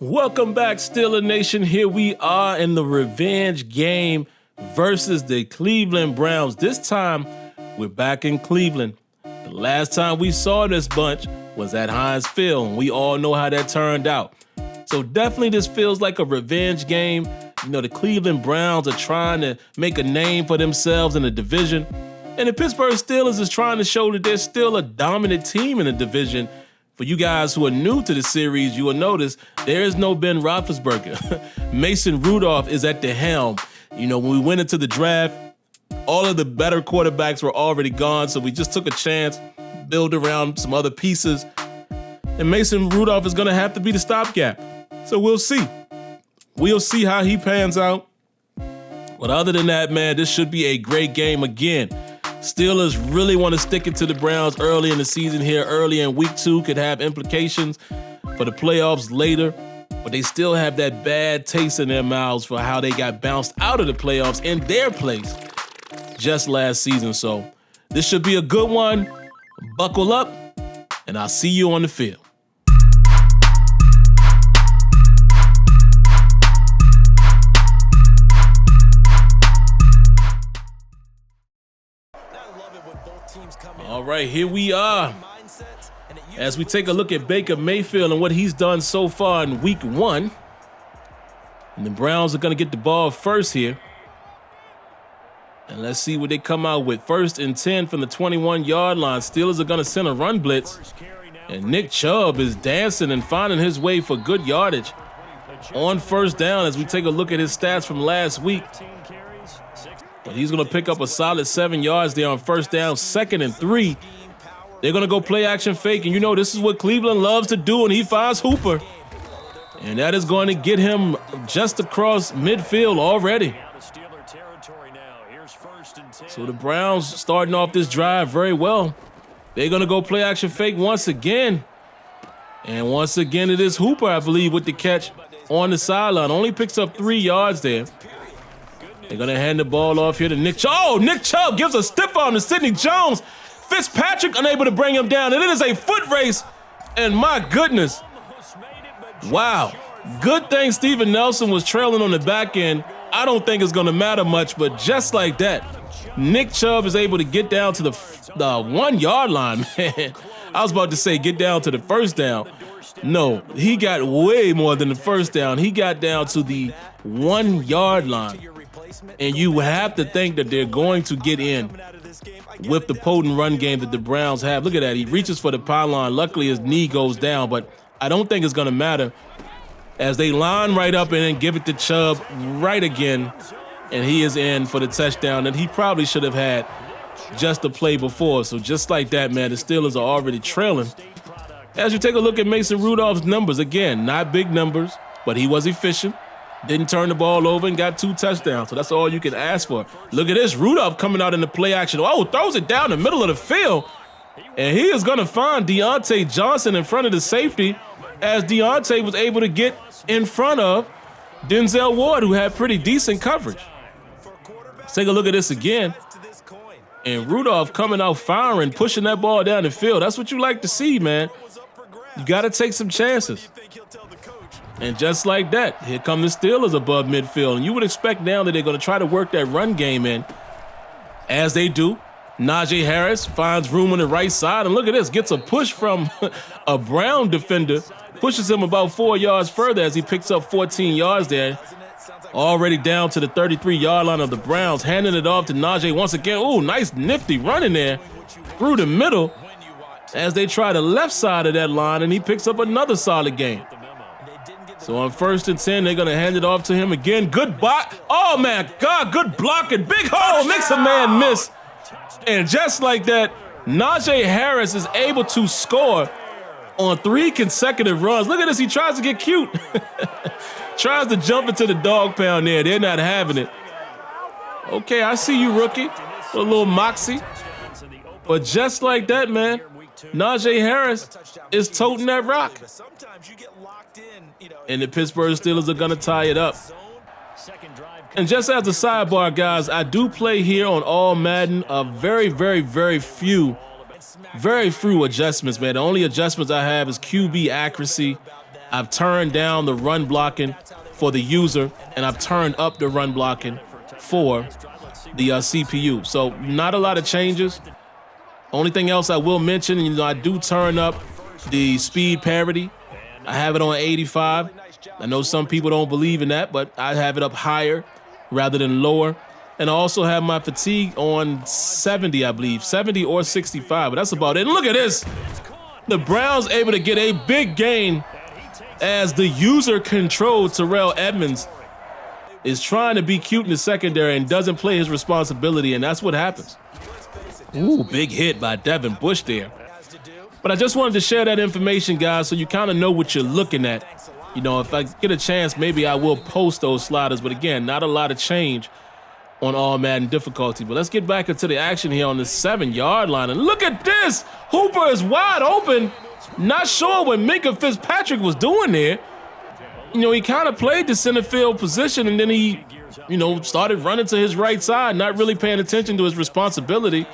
Welcome back, Steeler Nation. Here we are in the revenge game versus the Cleveland Browns. This time, we're back in Cleveland. The last time we saw this bunch was at Heinz Field, and we all know how that turned out. So definitely this feels like a revenge game. You know, the Cleveland Browns are trying to make a name for themselves in the division, and the Pittsburgh Steelers is trying to show that they're still a dominant team in the division. For you guys who are new to the series, you will notice there is no Ben Roethlisberger. Mason Rudolph is at the helm. You know, when we went into the draft, all of the better quarterbacks were already gone, so we just took a chance, build around some other pieces, and Mason Rudolph is going to have to be the stopgap. So we'll see. We'll see how he pans out. But other than that, man, this should be a great game again. Steelers really want to stick it to the Browns early in the season here. Early in week 2 could have implications for the playoffs later, but they still have that bad taste in their mouths for how they got bounced out of the playoffs in their place just last season. So this should be a good one. Buckle up, and I'll see you on the field. All right, here we are as we take a look at Baker Mayfield and what he's done so far in week 1. And the Browns are going to get the ball first here. And let's see what they come out with. 1st and 10 from the 21-yard line. Steelers are going to send a run blitz. And Nick Chubb is dancing and finding his way for good yardage on 1st down as we take a look at his stats from last week. But he's going to pick up a solid 7 yards there on 1st down. 2nd and 3. They're going to go play action fake. And you know this is what Cleveland loves to do, and he finds Hooper. And that is going to get him just across midfield already. So the Browns starting off this drive very well. They're going to go play action fake once again. And once again, it is Hooper, I believe, with the catch on the sideline. Only picks up 3 yards there. They're going to hand the ball off here to Nick Chubb. Oh, Nick Chubb gives a stiff arm to Sidney Jones. Fitzpatrick unable to bring him down. And it is a foot race. And my goodness. Wow. Good thing Steven Nelson was trailing on the back end. I don't think it's going to matter much, but just like that, Nick Chubb is able to get down to the 1 yard line, man. I was about to say get down to the 1st down. No, he got way more than the 1st down. He got down to the 1 yard line. And you have to think that they're going to get in with the potent run game that the Browns have. Look at that. He reaches for the pylon. Luckily, his knee goes down, but I don't think it's going to matter as they line right up and then give it to Chubb right again. And he is in for the touchdown that he probably should have had just the play before. So just like that, man, the Steelers are already trailing. As you take a look at Mason Rudolph's numbers, again, not big numbers, but he was efficient. Didn't turn the ball over and got 2 touchdowns. So that's all you can ask for. Look at this. Rudolph coming out in the play action. Oh, throws it down the middle of the field. And he is going to find Deontay Johnson in front of the safety as Deontay was able to get in front of Denzel Ward, who had pretty decent coverage. Let's take a look at this again. And Rudolph coming out firing, pushing that ball down the field. That's what you like to see, man. You got to take some chances. And just like that, here come the Steelers above midfield. And you would expect now that they're going to try to work that run game in. As they do, Najee Harris finds room on the right side. And look at this, gets a push from a Brown defender. Pushes him about 4 yards further as he picks up 14 yards there. Already down to the 33-yard line of the Browns. Handing it off to Najee once again. Ooh, nice nifty run in there through the middle as they try the left side of that line. And he picks up another solid gain. So on 1st and 10, they're going to hand it off to him again. Good block. Oh, man, God, good blocking. Big hole makes a man miss. And just like that, Najee Harris is able to score on 3 consecutive runs. Look at this. He tries to get cute. Tries to jump into the dog pound there. They're not having it. Okay, I see you, rookie. A little moxie. But just like that, man, Najee Harris is toting that rock. And the Pittsburgh Steelers are going to tie it up. And just as a sidebar, guys, I do play here on all Madden. Very few adjustments, man. The only adjustments I have is QB accuracy I've turned down the run blocking for the user, and I've turned up the run blocking for the CPU. So not a lot of changes. Only thing else I will mention, I do turn up the speed parity. I have it on 85. I know some people don't believe in that, but I have it up higher rather than lower. And I also have my fatigue on 70, I believe, 70 or 65, but that's about it. And look at this. The Browns able to get a big gain as the user-controlled Terrell Edmonds is trying to be cute in the secondary and doesn't play his responsibility, and that's what happens. Ooh, big hit by Devin Bush there. But I just wanted to share that information, guys, so you kind of know what you're looking at. If I get a chance, maybe I will post those sliders, but again, not a lot of change on all Madden difficulty. But let's get back into the action here on the 7-yard line, and look at this! Hooper is wide open. Not sure what Minkah Fitzpatrick was doing there. He kind of played the center field position, and then he, started running to his right side, not really paying attention to his responsibility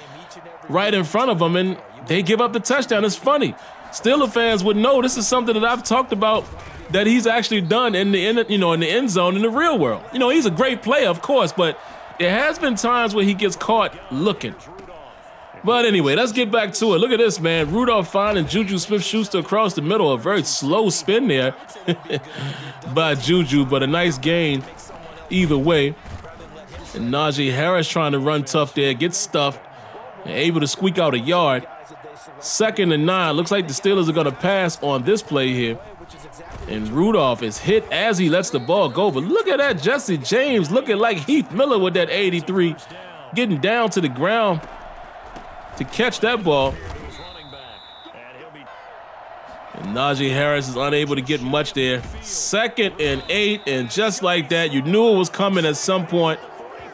right in front of him, and they give up the touchdown. It's funny. Steeler fans would know this is something that I've talked about that he's actually done in the end zone in the real world. He's a great player, of course, but there has been times where he gets caught looking. But anyway, let's get back to it. Look at this, man. Rudolph finding Juju Smith-Schuster across the middle. A very slow spin there by Juju, but a nice gain either way. And Najee Harris trying to run tough there, gets stuffed, and able to squeak out a yard. 2nd and 9. Looks like the Steelers are going to pass on this play here. And Rudolph is hit as he lets the ball go. But look at that, Jesse James looking like Heath Miller with that 83, getting down to the ground to catch that ball. And Najee Harris is unable to get much there. 2nd and 8, and just like that, you knew it was coming at some point.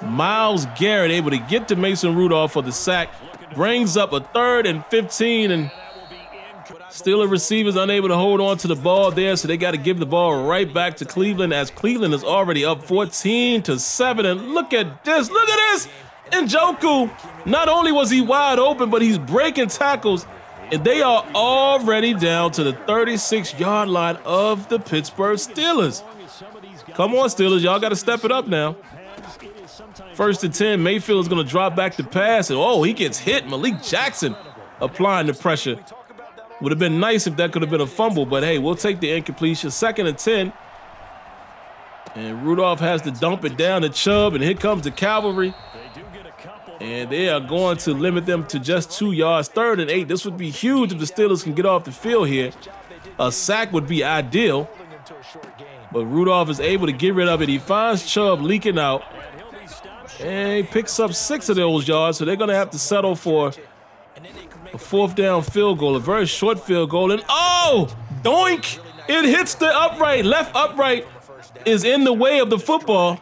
Myles Garrett able to get to Mason Rudolph for the sack. Brings up a 3rd and 15, and Steeler receivers unable to hold on to the ball there, so they got to give the ball right back to Cleveland, as Cleveland is already up 14-7. And look at this, look at this! Njoku, not only was he wide open, but he's breaking tackles, and they are already down to the 36-yard line of the Pittsburgh Steelers. Come on, Steelers, y'all got to step it up now. 1st and 10, Mayfield is going to drop back to pass, and he gets hit. Malik Jackson applying the pressure. Would have been nice if that could have been a fumble, but hey, we'll take the incompletion. 2nd and 10. And Rudolph has to dump it down to Chubb, and here comes the cavalry. And they are going to limit them to just 2 yards. 3rd and 8. This would be huge if the Steelers can get off the field here. A sack would be ideal. But Rudolph is able to get rid of it. He finds Chubb leaking out. And he picks up 6 of those yards, so they're going to have to settle for a 4th down field goal, a very short field goal. And doink! It hits the upright. Left upright is in the way of the football.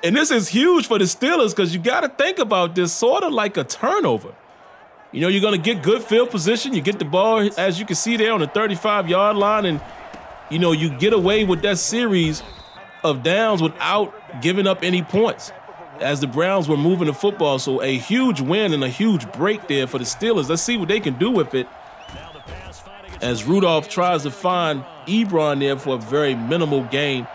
And this is huge for the Steelers because you got to think about this sort of like a turnover. You're going to get good field position. You get the ball, as you can see there, on the 35-yard line, and, you get away with that series of downs without giving up any points as the Browns were moving the football. So a huge win and a huge break there for the Steelers. Let's see what they can do with it as Rudolph tries to find Ebron there for a very minimal gain.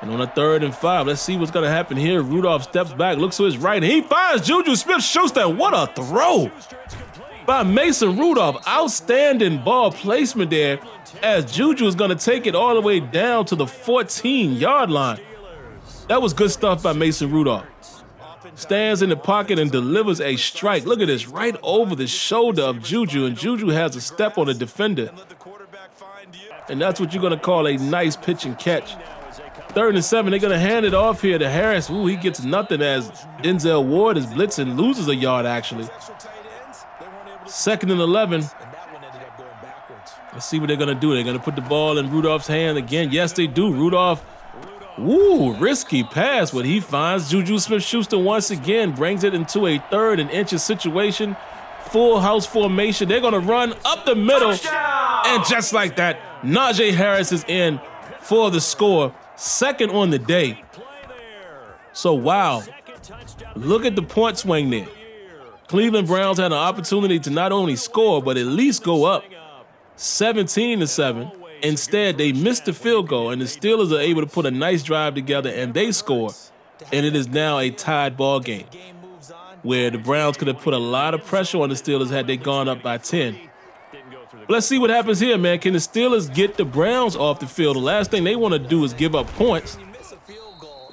And on a 3rd and 5, let's see what's going to happen here. Rudolph steps back, looks to his right, and he finds Juju Smith-Schuster. What a throw by Mason Rudolph. Outstanding ball placement there as Juju is going to take it all the way down to the 14-yard line. That was good stuff by Mason Rudolph. Stands in the pocket and delivers a strike. Look at this, right over the shoulder of Juju, and Juju has a step on the defender. And that's what you're going to call a nice pitch and catch. 3rd and 7, they're going to hand it off here to Harris. Ooh, he gets nothing as Denzel Ward is blitzing, loses a yard actually. 2nd and 11. Let's see what they're going to do. They're going to put the ball in Rudolph's hand again. Yes, they do. Rudolph, risky pass, but he finds Juju Smith-Schuster once again, brings it into a 3rd and inches situation. Full house formation. They're going to run up the middle. Touchdown! And just like that, Najee Harris is in for the score. 2nd on the day. So, wow. Look at the point swing there. Cleveland Browns had an opportunity to not only score, but at least go up 17-7. Instead, they missed the field goal, and the Steelers are able to put a nice drive together, and they score. And it is now a tied ball game, where the Browns could have put a lot of pressure on the Steelers had they gone up by 10. But let's see what happens here, man. Can the Steelers get the Browns off the field? The last thing they want to do is give up points.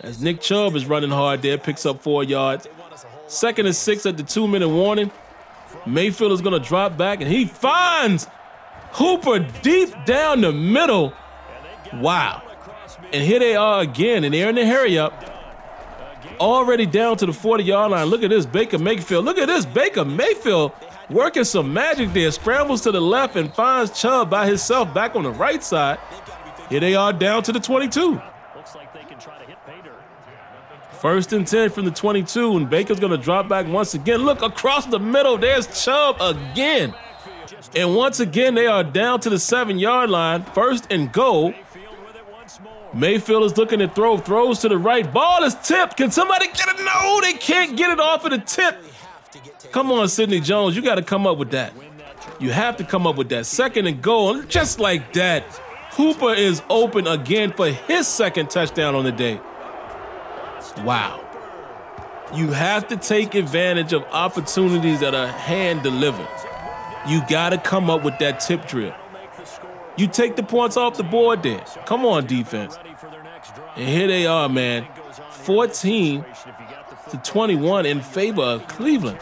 As Nick Chubb is running hard there, picks up 4 yards. 2nd and 6 at the 2-minute warning. Mayfield is going to drop back, and he finds Hooper deep down the middle. Wow. And here they are again, and they're in the hurry-up. Already down to the 40-yard line. Look at this, Baker Mayfield. Look at this, Baker Mayfield working some magic there. Scrambles to the left and finds Chubb by himself back on the right side. Here they are down to the 22. Looks like they can try to hit pay dirt. 1st and 10 from the 22, and Baker's going to drop back once again. Look across the middle. There's Chubb again. And once again, they are down to the 7-yard line. 1st and goal. Mayfield is looking to throw, throws to the right. Ball is tipped. Can somebody get it? No, they can't get it off of the tip. Come on, Sidney Jones. You got to come up with that. You have to come up with that. 2nd and goal. Just like that, Hooper is open again for his 2nd touchdown on the day. Wow. You have to take advantage of opportunities that are hand delivered. You got to come up with that tip drill. You take the points off the board there. Come on, defense. And here they are, man. 14-21 in favor of Cleveland.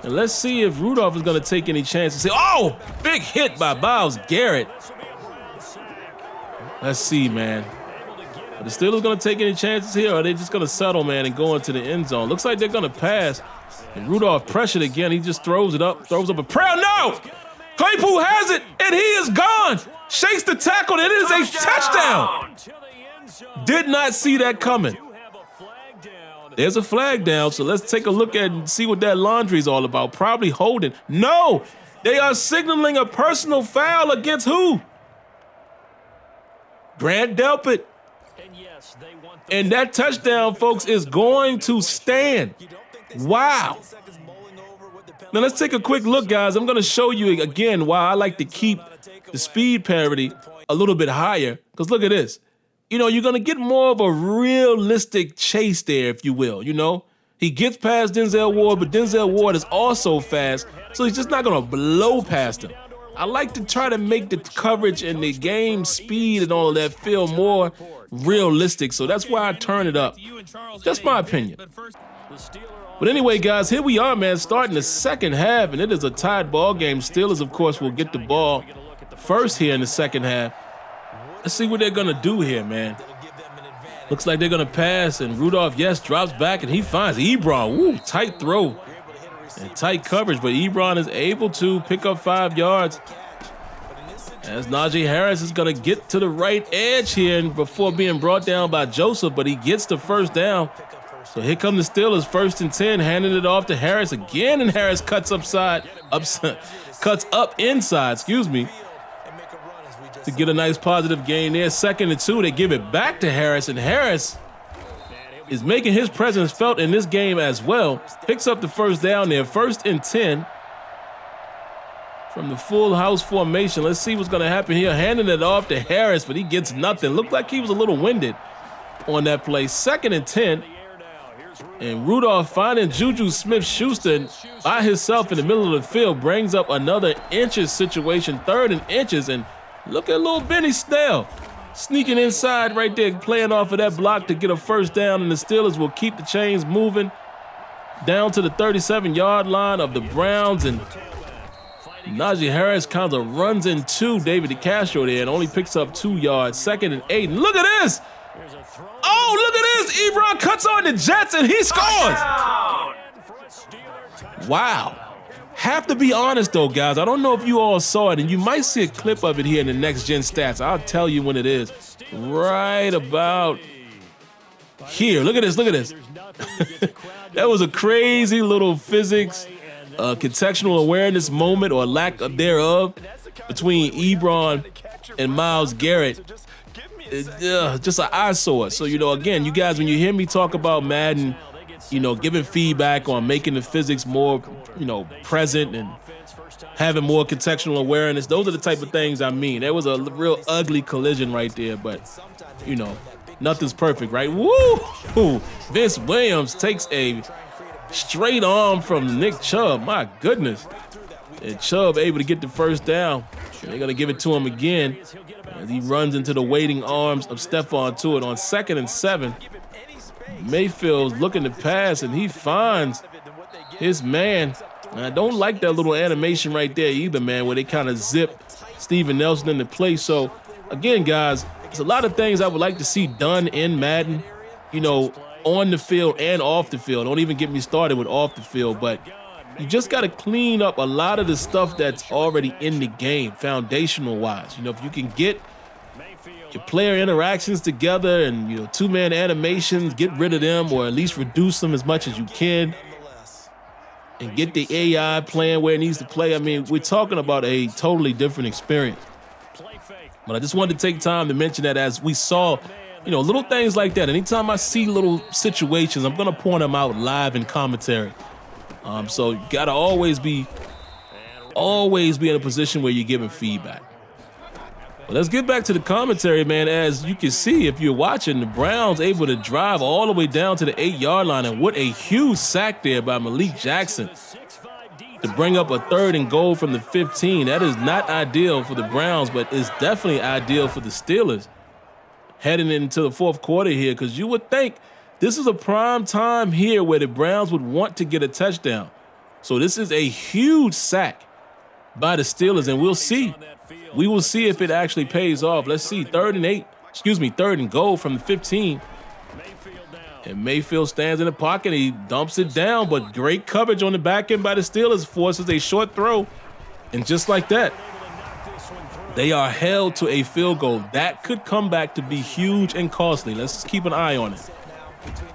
And let's see if Rudolph is going to take any chances. Oh, big hit by Myles Garrett. Let's see, man. Are the Steelers going to take any chances here, or are they just going to settle, man, and go into the end zone? Looks like they're going to pass. And Rudolph pressured again. He just throws it up, throws up a prayer. No! Claypool has it, and he is gone. Shakes the tackle, and it is a touchdown. Did not see that coming. There's a flag down, so let's take a look at and see what that laundry is all about. Probably holding. No! They are signaling a personal foul against who? Grant Delpit. And that touchdown, folks, is going to stand. Wow. Now let's take a quick look, guys. I'm going to show you again why I like to keep the speed parity a little bit higher. Because look at this. You know, you're going to get more of a realistic chase there, if you will, you know. He gets past Denzel Ward, but Denzel Ward is also fast, so he's just not going to blow past him. I like to try to make the coverage and the game speed and all of that feel more realistic, so that's why I turn it up. That's my opinion. But anyway, guys, here we are, man, starting the 2nd half, and it is a tied ball game. Steelers, of course, will get the ball first here in the 2nd half. Let's see what they're going to do here, man. Looks like they're going to pass, and Rudolph, yes, drops back, and he finds Ebron. Woo, tight throw and tight coverage, but Ebron is able to pick up 5 yards. As Najee Harris is going to get to the right edge here before being brought down by Joseph, but he gets the 1st down. So here come the Steelers, 1st and 10, handing it off to Harris again, and Harris cuts cuts up inside, to get a nice positive gain there. 2nd and 2, they give it back to Harris, and Harris is making his presence felt in this game as well. Picks up the 1st down there, 1st and 10 from the full house formation. Let's see what's going to happen here. Handing it off to Harris, but he gets nothing. Looked like he was a little winded on that play. 2nd and 10. And Rudolph finding Juju Smith-Schuster by himself in the middle of the field brings up another inches situation, 3rd and inches. And look at little Benny Snell sneaking inside right there, playing off of that block to get a 1st down. And the Steelers will keep the chains moving down to the 37-yard line of the Browns. And Najee Harris kind of runs into David DeCastro there and only picks up 2 yards. 2nd and 8. And look at this. Oh, look at this. Ebron cuts on the Jets and he scores. Wow. Have to be honest, though, guys. I don't know if you all saw it, and you might see a clip of it here in the Next Gen Stats. I'll tell you when it is. Right about here. Look at this. Look at this. That was a crazy little physics, contextual awareness moment or lack of thereof between Ebron and Myles Garrett. Just an eyesore. So, you know, again, you guys, when you hear me talk about Madden, you know, giving feedback on making the physics more, you know, present and having more contextual awareness. Those are the type of things I mean. There was a real ugly collision right there, but, you know, nothing's perfect, right? Woo! Vince Williams takes a straight arm from Nick Chubb. My goodness. And Chubb able to get the first down. And they're going to give it to him again as he runs into the waiting arms of Stephon Tuitt on 2nd and 7. Mayfield's looking to pass, and he finds his man. And I don't like that little animation right there either, man, where they kind of zip Steven Nelson into place. So, again, guys, there's a lot of things I would like to see done in Madden, you know, on the field and off the field. Don't even get me started with off the field, but you just got to clean up a lot of the stuff that's already in the game, foundational-wise. You know, if you can get your player interactions together and, you know, two-man animations, get rid of them or at least reduce them as much as you can and get the AI playing where it needs to play. I mean, we're talking about a totally different experience. But I just wanted to take time to mention that as we saw, you know, little things like that. Anytime I see little situations, I'm going to point them out live in commentary. So you got to always be in a position where you're giving feedback. But let's get back to the commentary, man. As you can see, if you're watching, the Browns able to drive all the way down to the 8-yard line, and what a huge sack there by Malik Jackson to bring up a 3rd and goal from the 15. That is not ideal for the Browns, but it's definitely ideal for the Steelers heading into the 4th quarter here, because you would think this is a prime time here where the Browns would want to get a touchdown. So this is a huge sack by the Steelers, and we'll see. We will see if it actually pays off. Let's see, 3rd and goal from the 15. And Mayfield stands in the pocket. He dumps it down, but great coverage on the back end by the Steelers forces a short throw. And just like that, they are held to a field goal. That could come back to be huge and costly. Let's keep an eye on it.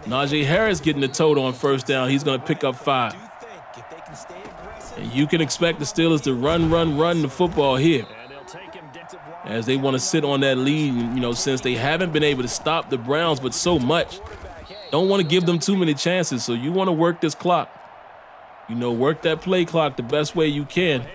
Najee Harris getting the total on 1st down. He's going to pick up 5. And you can expect the Steelers to run the football here, as they want to sit on that lead, you know, since they haven't been able to stop the Browns but so much. Don't want to give them too many chances, so you want to work this clock. You know, work that play clock the best way you can.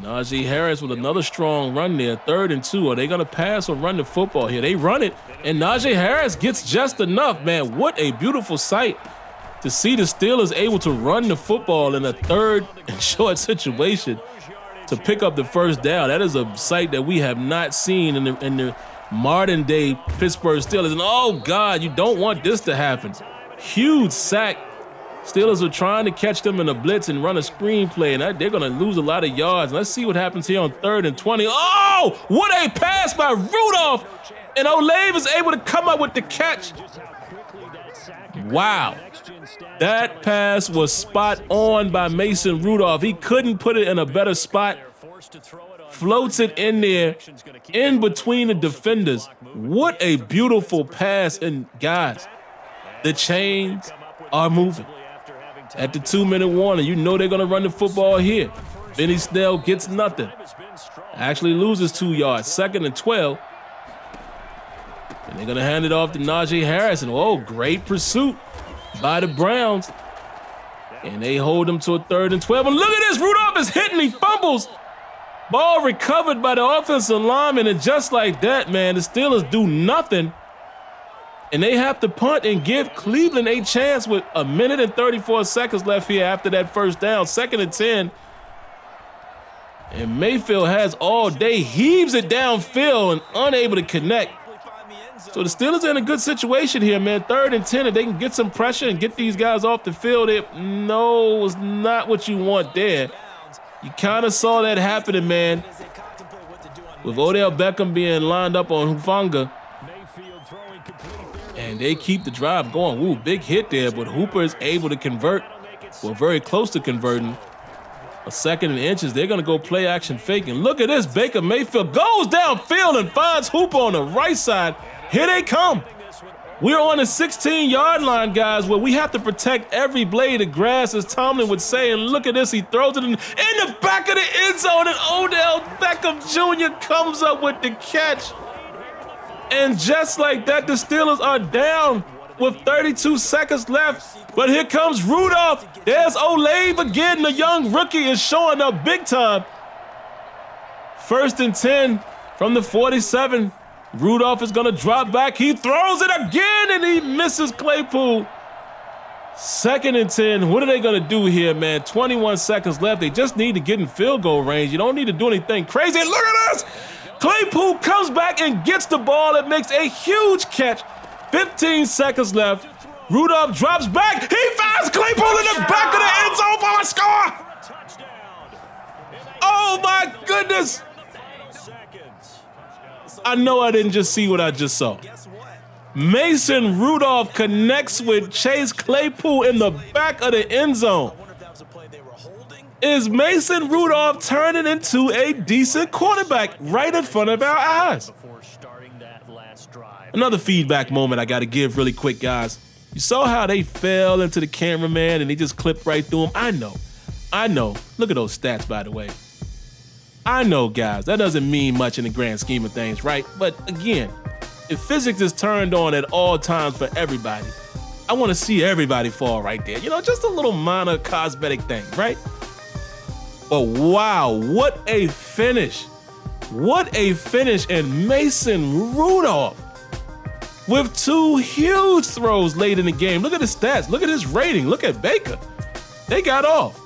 Najee Harris with another strong run there, 3rd and 2. Are they going to pass or run the football here? They run it, and Najee Harris gets just enough, man. What a beautiful sight to see the Steelers able to run the football in a 3rd and short situation to pick up the 1st down. That is a sight that we have not seen in the modern day Pittsburgh Steelers. And oh God, you don't want this to happen. Huge sack. Steelers are trying to catch them in a blitz and run a screenplay, and they're going to lose a lot of yards. Let's see what happens here on 3rd and 20. Oh, what a pass by Rudolph. And Olave is able to come up with the catch. Wow. That pass was spot on by Mason Rudolph. He couldn't put it in a better spot. Floats it in there, in between the defenders. What a beautiful pass. And guys, the chains are moving. At the 2-minute warning, you know they're going to run the football here. Benny Snell gets nothing. Actually loses 2 yards. 2nd and 12. And they're going to hand it off to Najee Harris. And oh, great pursuit by the Browns. And they hold him to a 3rd and 12. And look at this, Rudolph is hitting, he fumbles. Ball recovered by the offensive lineman, and just like that, man, the Steelers do nothing. And they have to punt and give Cleveland a chance with 1 minute and 34 seconds left here after that 1st down. 2nd and 10. And Mayfield has all day, heaves it downfield and unable to connect. So the Steelers are in a good situation here, man. 3rd and 10, and they can get some pressure and get these guys off the field. No, it's not what you want there. You kind of saw that happening, man, with Odell Beckham being lined up on Hufanga. And they keep the drive going. Ooh, big hit there, but Hooper is able to convert. Well, very close to converting. A 2nd and inches. They're going to go play action fake. And look at this. Baker Mayfield goes downfield and finds Hooper on the right side. Here they come. We're on the 16-yard line, guys, where we have to protect every blade of grass, as Tomlin would say. And look at this. He throws it in the back of the end zone, and Odell Beckham Jr. comes up with the catch. And just like that, the Steelers are down with 32 seconds left. But here comes Rudolph. There's Olave again. The young rookie is showing up big time. 1st and 10 from the 47. Rudolph is going to drop back. He throws it again, and he misses Claypool. 2nd and 10. What are they going to do here, man? 21 seconds left. They just need to get in field goal range. You don't need to do anything crazy. Look at this. Claypool comes back and gets the ball and makes a huge catch. 15 seconds left. Rudolph drops back. He finds Claypool in the back of the end zone for a score. Oh, my goodness. I know I didn't just see what I just saw. Mason Rudolph connects with Chase Claypool in the back of the end zone. Is Mason Rudolph turning into a decent quarterback right in front of our eyes? Another feedback moment I got to give really quick, guys. You saw how they fell into the cameraman and he just clipped right through him? I know. Look at those stats, by the way. I know, guys, that doesn't mean much in the grand scheme of things, right? But again, if physics is turned on at all times for everybody, I want to see everybody fall right there. You know, just a little minor cosmetic thing, right? But wow, what a finish. What a finish. And Mason Rudolph with 2 huge throws late in the game. Look at his stats. Look at his rating. Look at Baker. They got off.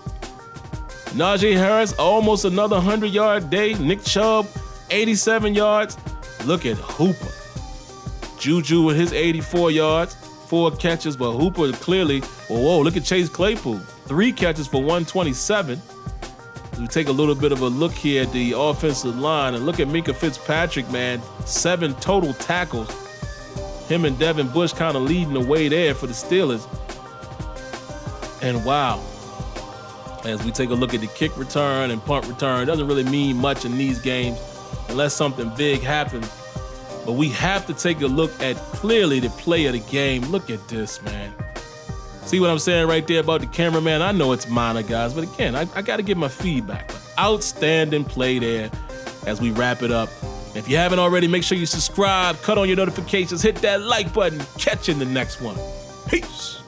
Najee Harris, almost another 100-yard day. Nick Chubb, 87 yards. Look at Hooper. Juju with his 84 yards, 4 catches, but Hooper clearly, whoa, look at Chase Claypool. 3 catches for 127. As we take a little bit of a look here at the offensive line and look at Minkah Fitzpatrick, man. 7 total tackles. Him and Devin Bush kind of leading the way there for the Steelers. And wow. As we take a look at the kick return and punt return, doesn't really mean much in these games unless something big happens. But we have to take a look at clearly the play of the game. Look at this, man. See what I'm saying right there about the cameraman? I know it's minor, guys, but again, I got to give my feedback. But outstanding play there as we wrap it up. If you haven't already, make sure you subscribe, cut on your notifications, hit that like button. Catch you in the next one. Peace.